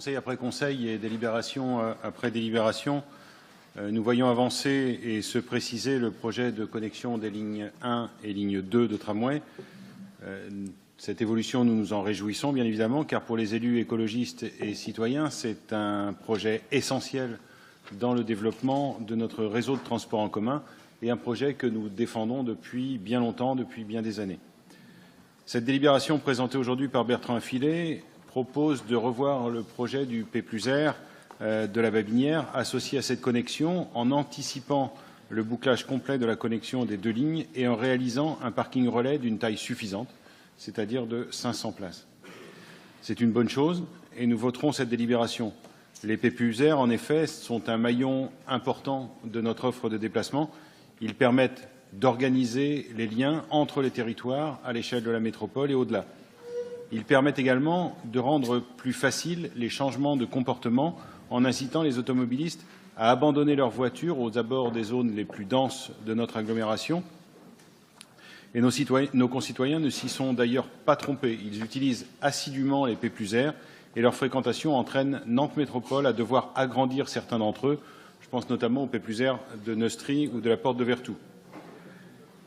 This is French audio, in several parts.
Conseil après conseil et délibération après délibération, nous voyons avancer et se préciser le projet de connexion des lignes 1 et ligne 2 de tramway. Cette évolution, nous nous en réjouissons, bien évidemment, car pour les élus écologistes et citoyens, c'est un projet essentiel dans le développement de notre réseau de transport en commun et un projet que nous défendons depuis bien longtemps, depuis bien des années. Cette délibération présentée aujourd'hui par Bertrand Affilé propose de revoir le projet du P+R de la Babinière associé à cette connexion en anticipant le bouclage complet de la connexion des deux lignes et en réalisant un parking relais d'une taille suffisante, c'est-à-dire de 500 places. C'est une bonne chose et nous voterons cette délibération. Les P+R, en effet, sont un maillon important de notre offre de déplacement. Ils permettent d'organiser les liens entre les territoires à l'échelle de la métropole et au-delà. Ils permettent également de rendre plus faciles les changements de comportement en incitant les automobilistes à abandonner leur voiture aux abords des zones les plus denses de notre agglomération. Et nos concitoyens ne s'y sont d'ailleurs pas trompés. Ils utilisent assidûment les P+R et leur fréquentation entraîne Nantes Métropole à devoir agrandir certains d'entre eux. Je pense notamment au P+R de Neustrie ou de la Porte de Vertou.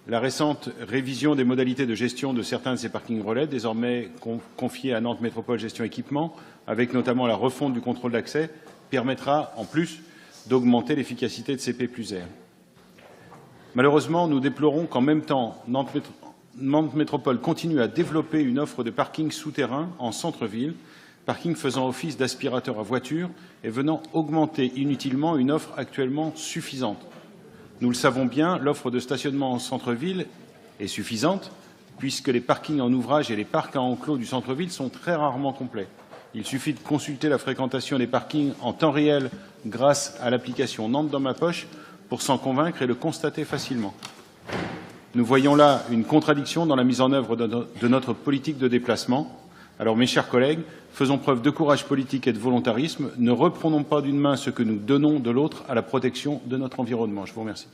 La récente révision des modalités de gestion de certains de ces parkings relais, désormais confiés à Nantes Métropole Gestion Équipement, avec notamment la refonte du contrôle d'accès, permettra en plus d'augmenter l'efficacité de ces P+R. Malheureusement, nous déplorons qu'en même temps, Nantes Métropole continue à développer une offre de parking souterrain en centre-ville, parking faisant office d'aspirateur à voiture et venant augmenter inutilement une offre actuellement suffisante. Nous le savons bien, l'offre de stationnement en centre-ville est suffisante puisque les parkings en ouvrage et les parcs à enclos du centre-ville sont très rarement complets. Il suffit de consulter la fréquentation des parkings en temps réel grâce à l'application Nantes dans ma poche pour s'en convaincre et le constater facilement. Nous voyons là une contradiction dans la mise en œuvre de notre politique de déplacement. Alors, mes chers collègues, faisons preuve de courage politique et de volontarisme. Ne reprenons pas d'une main ce que nous donnons de l'autre à la protection de notre environnement. Je vous remercie.